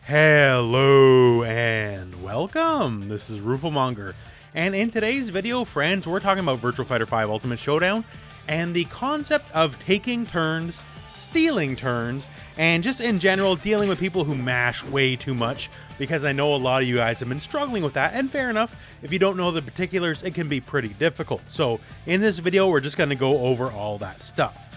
Hello and welcome. This is rooflemonger, and in today's video, friends, we're talking about Virtua Fighter 5 Ultimate Showdown and the concept of taking turns, stealing turns, and just in general dealing with people who mash way too much, because I know a lot of you guys have been struggling with that, and fair enough, if you don't know the particulars, it can be pretty difficult. So in this video, we're just going to go over all that stuff.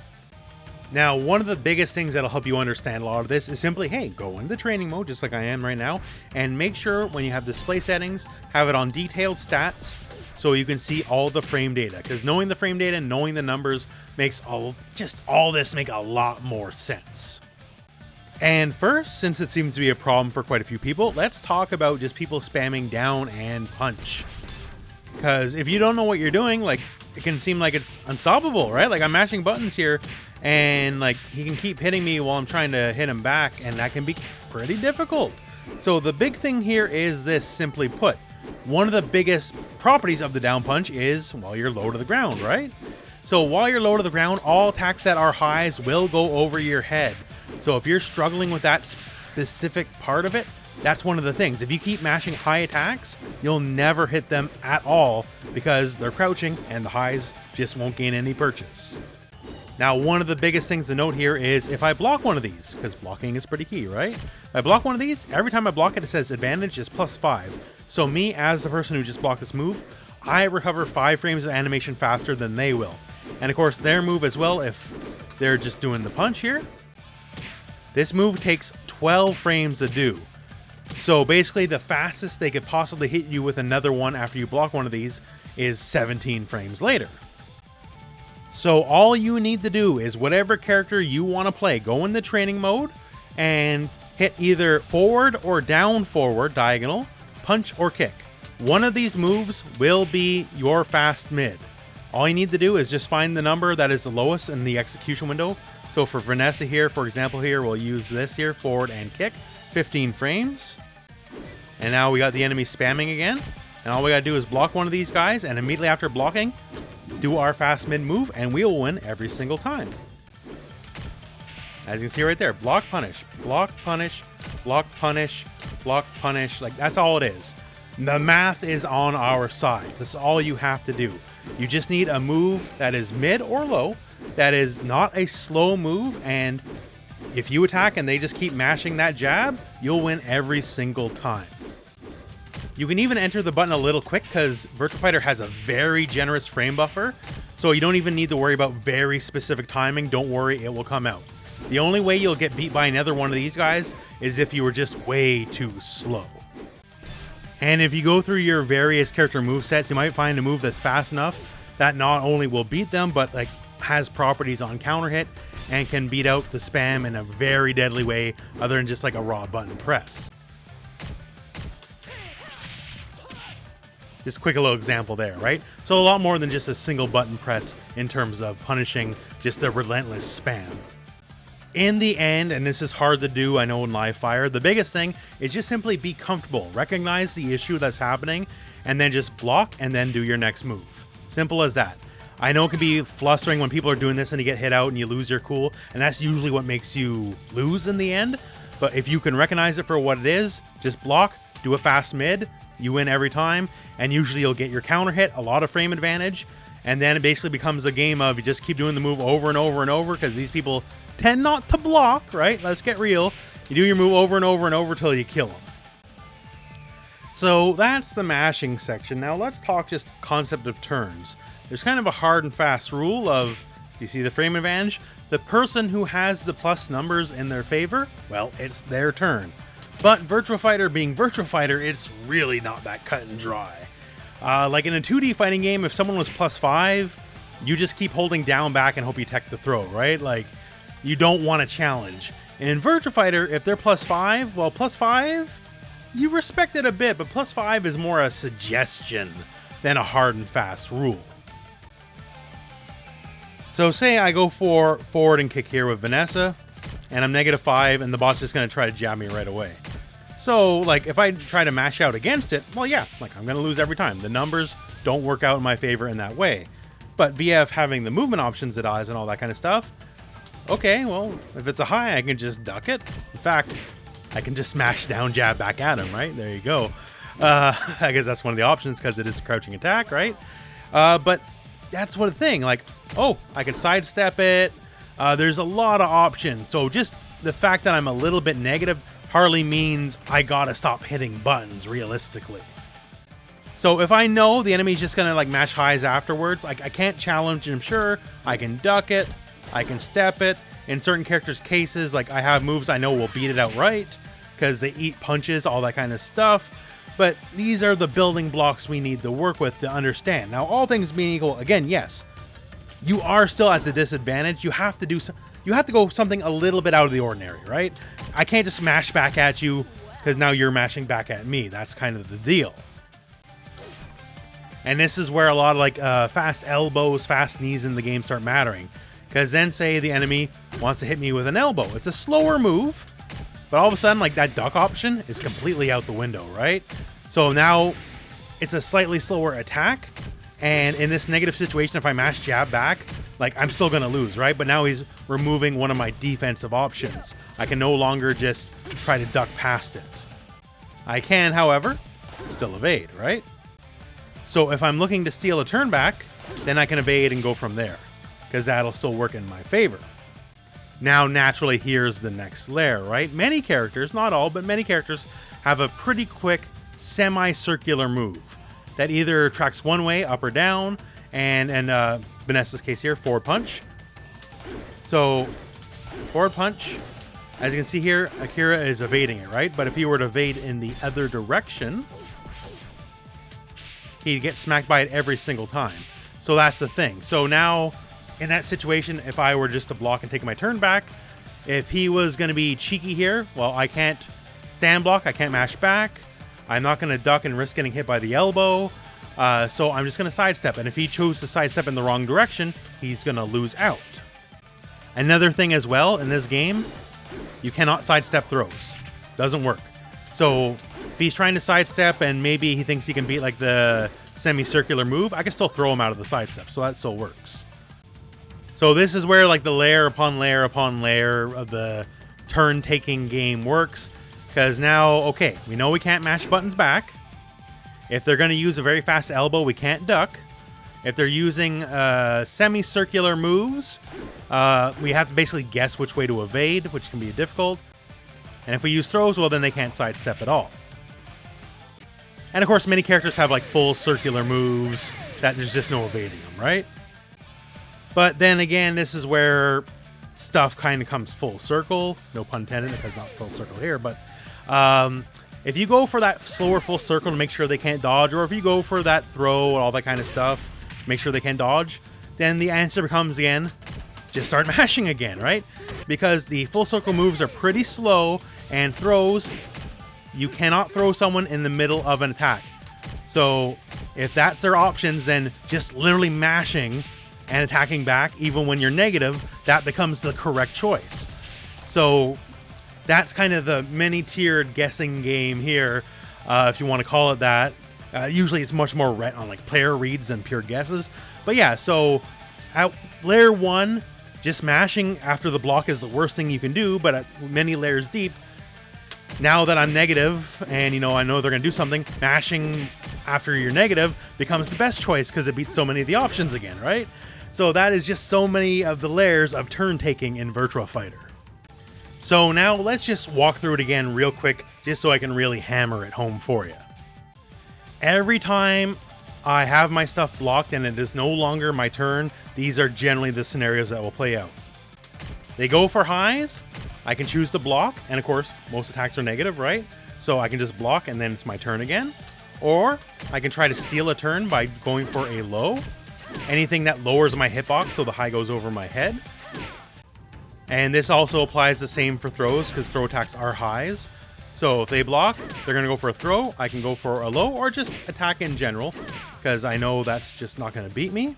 Now, one of the biggest things that'll help you understand a lot of this is simply, hey, go into training mode, just like I am right now, and make sure when you have display settings, have it on detailed stats so you can see all the frame data. Because knowing the frame data and knowing the numbers makes all this make a lot more sense. And first, since it seems to be a problem for quite a few people, let's talk about just people spamming down and punch. Because if you don't know what you're doing, like, it can seem like it's unstoppable, right? Like, I'm mashing buttons here, and like he can keep hitting me while I'm trying to hit him back, and that can be pretty difficult. So the big thing here is this, simply put. One of the biggest properties of the down punch is while you're low to the ground, right? So while you're low to the ground, all attacks that are highs will go over your head. So if you're struggling with that specific part of it, that's one of the things. If you keep mashing high attacks, you'll never hit them at all because they're crouching and the highs just won't gain any purchase. Now, one of the biggest things to note here is if I block one of these, because blocking is pretty key, right? If I block one of these, every time I block it, it says advantage is +5. So me, as the person who just blocked this move, I recover 5 frames of animation faster than they will. And of course, their move as well, if they're just doing the punch here, this move takes 12 frames to do. So basically, the fastest they could possibly hit you with another one after you block one of these is 17 frames later. So all you need to do is whatever character you want to play, go into training mode and hit either forward or down forward, diagonal, punch or kick. One of these moves will be your fast mid. All you need to do is just find the number that is the lowest in the execution window. So for Vanessa here, for example here, we'll use this here, forward and kick, 15 frames. And now we got the enemy spamming again. And all we gotta do is block one of these guys, and immediately after blocking, do our fast mid move, and we will win every single time. As you can see right there, block, punish, block, punish, block, punish, block, punish. Like, that's all it is. The math is on our side. That's all you have to do. You just need a move that is mid or low, that is not a slow move, and if you attack and they just keep mashing that jab, you'll win every single time. You can even enter the button a little quick because Virtua Fighter has a very generous frame buffer, so you don't even need to worry about very specific timing. Don't worry, it will come out. The only way you'll get beat by another one of these guys is if you were just way too slow. And if you go through your various character movesets, you might find a move that's fast enough that not only will beat them, but like has properties on counter hit and can beat out the spam in a very deadly way other than just like a raw button press. Just a quick little example there, right? So a lot more than just a single button press in terms of punishing just the relentless spam. In the end, and this is hard to do, I know in live fire, the biggest thing is just simply be comfortable. Recognize the issue that's happening, and then just block and then do your next move. Simple as that. I know it can be flustering when people are doing this and you get hit out and you lose your cool, and that's usually what makes you lose in the end. But if you can recognize it for what it is, just block, do a fast mid, you win every time, and usually you'll get your counter hit, a lot of frame advantage, and then it basically becomes a game of you just keep doing the move over and over and over because these people tend not to block, right? Let's get real. You do your move over and over and over till you kill them. So that's the mashing section. Now let's talk just concept of turns. There's kind of a hard and fast rule of, you see the frame advantage? The person who has the plus numbers in their favor, well, it's their turn. But Virtua Fighter being Virtua Fighter, it's really not that cut and dry. Like in a 2D fighting game, if someone was +5, you just keep holding down back and hope you tech the throw, right? Like, you don't want to challenge. In Virtua Fighter, if they're +5, well, +5, you respect it a bit, but +5 is more a suggestion than a hard and fast rule. So say I go for forward and kick here with Vanessa, and I'm -5, and the bot's just going to try to jab me right away. So, like, if I try to mash out against it, well, yeah, like, I'm going to lose every time. The numbers don't work out in my favor in that way. But VF having the movement options it has and all that kind of stuff, okay, well, if it's a high, I can just duck it. In fact, I can just smash down jab back at him, right? There you go. I guess that's one of the options because it is a crouching attack, right? But that's what the thing, like, oh, I can sidestep it. There's a lot of options. So just the fact that I'm a little bit negative hardly means I gotta stop hitting buttons realistically. So if I know the enemy's just gonna like mash highs afterwards, like I can't challenge him, sure, I can duck it, I can step it. In certain characters' cases, like I have moves I know will beat it outright because they eat punches, all that kind of stuff. But these are the building blocks we need to work with to understand. Now, all things being equal, again, yes, you are still at the disadvantage. You have to do you have to go something a little bit out of the ordinary, right? I can't just mash back at you because now you're mashing back at me. That's kind of the deal. And this is where a lot of like fast elbows, fast knees in the game start mattering. Because then say the enemy wants to hit me with an elbow. It's a slower move, but all of a sudden like that duck option is completely out the window, right? So now it's a slightly slower attack. And in this negative situation, if I mash jab back, like I'm still going to lose, right? But now he's removing one of my defensive options. I can no longer just try to duck past it. I can, however, still evade, right? So if I'm looking to steal a turn back, then I can evade and go from there, because that'll still work in my favor. Now, naturally, here's the next layer, right? Many characters, not all, but many characters have a pretty quick semicircular move that either tracks one way, up or down, and Vanessa's case here, forward punch. So, forward punch, as you can see here, Akira is evading it, right? But if he were to evade in the other direction, he'd get smacked by it every single time. So that's the thing. So now, in that situation, if I were just to block and take my turn back, if he was going to be cheeky here, well, I can't stand block, I can't mash back, I'm not going to duck and risk getting hit by the elbow, so I'm just going to sidestep. And if he chose to sidestep in the wrong direction, he's going to lose out. Another thing as well, in this game, you cannot sidestep throws. Doesn't work. So if he's trying to sidestep and maybe he thinks he can beat like the semicircular move, I can still throw him out of the sidestep, so that still works. So this is where like the layer upon layer upon layer of the turn-taking game works. Because now, okay, we know we can't mash buttons back. If they're going to use a very fast elbow, we can't duck. If they're using semicircular moves, we have to basically guess which way to evade, which can be difficult. And if we use throws, well, then they can't sidestep at all. And of course, many characters have like full circular moves that there's just no evading them, right? But then again, this is where stuff kind of comes full circle. No pun intended, because it's not full circle here, but if you go for that slower full circle to make sure they can't dodge, or if you go for that throw and all that kind of stuff, make sure they can't dodge, then the answer becomes, again, just start mashing again, right? Because the full circle moves are pretty slow, and throws, you cannot throw someone in the middle of an attack. So if that's their options, then just literally mashing and attacking back, even when you're negative, that becomes the correct choice. So that's kind of the many-tiered guessing game here, if you want to call it that. Usually it's much more on like player reads than pure guesses. But yeah, so at layer 1, just mashing after the block is the worst thing you can do, but at many layers deep, now that I'm negative and I know they're going to do something, mashing after you're negative becomes the best choice because it beats so many of the options again, right? So that is just so many of the layers of turn taking in Virtua Fighter. So now let's just walk through it again real quick, just so I can really hammer it home for you. Every time I have my stuff blocked and it is no longer my turn, these are generally the scenarios that will play out. They go for highs, I can choose to block, and of course, most attacks are negative, right? So I can just block and then it's my turn again. Or I can try to steal a turn by going for a low. Anything that lowers my hitbox so the high goes over my head. And this also applies the same for throws, because throw attacks are highs. So if they block, they're going to go for a throw. I can go for a low or just attack in general, because I know that's just not going to beat me.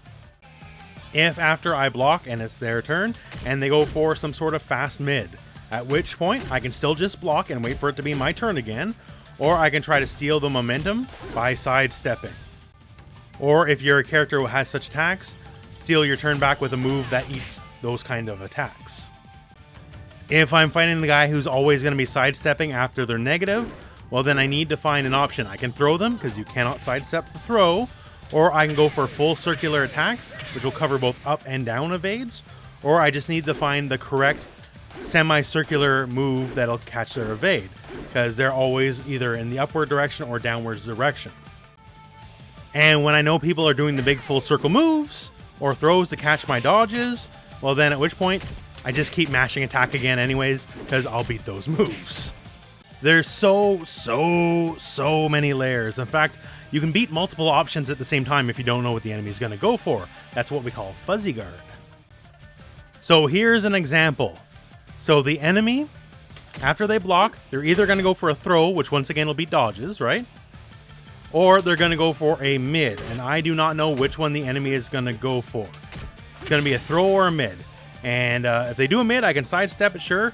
If after I block and it's their turn, and they go for some sort of fast mid, at which point I can still just block and wait for it to be my turn again, or I can try to steal the momentum by sidestepping. Or if you're a character who has such attacks, steal your turn back with a move that eats those kind of attacks. If I'm fighting the guy who's always going to be sidestepping after they're negative, well then I need to find an option. I can throw them, because you cannot sidestep the throw, or I can go for full circular attacks, which will cover both up and down evades, or I just need to find the correct semicircular move that'll catch their evade, because they're always either in the upward direction or downwards direction. And when I know people are doing the big full circle moves or throws to catch my dodges, well then at which point I just keep mashing attack again anyways, because I'll beat those moves. There's so many layers. In fact, you can beat multiple options at the same time if you don't know what the enemy is going to go for. That's what we call fuzzy guard. So here's an example. So the enemy, after they block, they're either going to go for a throw, which once again will beat dodges, right? Or they're going to go for a mid, and I do not know which one the enemy is going to go for. It's going to be a throw or a mid. And if they do a mid, I can sidestep it, sure.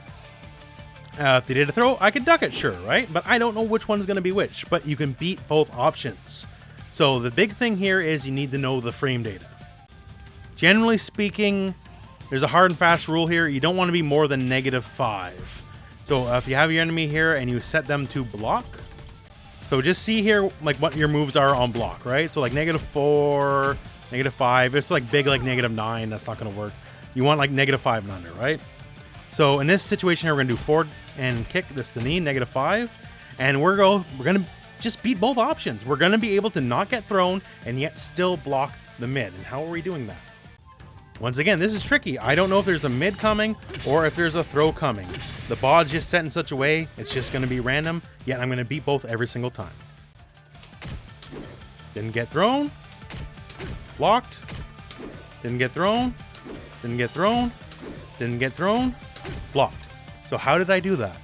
If they did a throw, I can duck it, sure, right? But I don't know which one's going to be which, but you can beat both options. So the big thing here is you need to know the frame data. Generally speaking, there's a hard and fast rule here. You don't want to be more than -5. So if you have your enemy here and you set them to block, so just see here like what your moves are on block, right? So like -4, -5, it's like big like -9, that's not going to work. You want like -5 and under, right? So in this situation here, we're going to do forward and kick this to knee, -5, and we're going to just beat both options. We're going to be able to not get thrown and yet still block the mid. And how are we doing that? Once again, this is tricky. I don't know if there's a mid coming or if there's a throw coming. The bod's just set in such a way, it's just going to be random, yet I'm going to beat both every single time. Didn't get thrown. Blocked. Didn't get thrown. Didn't get thrown. Didn't get thrown. Blocked. So how did I do that?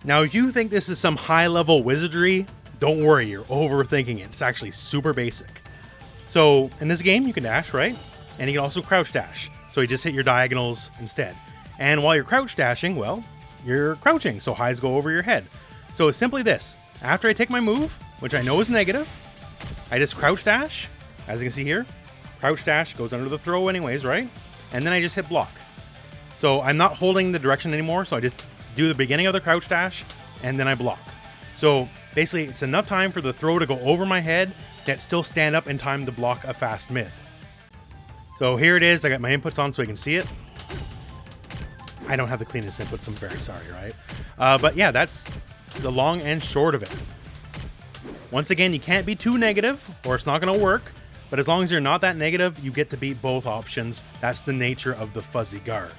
Now, if you think this is some high-level wizardry, don't worry, you're overthinking it. It's actually super basic. So in this game, you can dash, right? And you can also crouch dash. So you just hit your diagonals instead. And while you're crouch dashing, well, you're crouching, so highs go over your head. So it's simply this. After I take my move, which I know is negative, I just crouch dash. As you can see here, crouch dash goes under the throw anyways, right? And then I just hit block. So I'm not holding the direction anymore, so I just do the beginning of the crouch dash, and then I block. So basically, it's enough time for the throw to go over my head, yet still stand up in time to block a fast mid. So here it is. I got my inputs on so you can see it. I don't have the cleanest inputs, I'm very sorry, right? But yeah, that's the long and short of it. Once again, you can't be too negative or it's not going to work. But as long as you're not that negative, you get to beat both options. That's the nature of the fuzzy guard.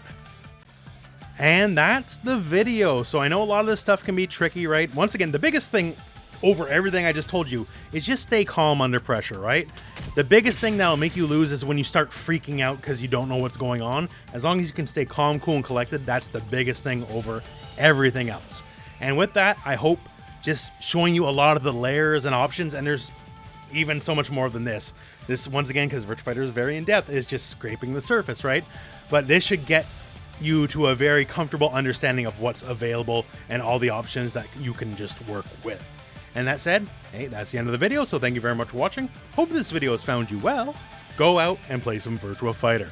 And that's the video. So I know a lot of this stuff can be tricky, right? Once again, the biggest thing over everything I just told you is just stay calm under pressure, right? The biggest thing that'll make you lose is when you start freaking out because you don't know what's going on. As long as you can stay calm, cool, and collected, that's the biggest thing over everything else. And with that, I hope just showing you a lot of the layers and options, and there's even so much more than this. This, once again, because Virtua Fighter is very in-depth, is just scraping the surface, right? But this should get you to a very comfortable understanding of what's available and all the options that you can just work with. And that said, hey, that's the end of the video, so thank you very much for watching. Hope this video has found you well. Go out and play some Virtua Fighter.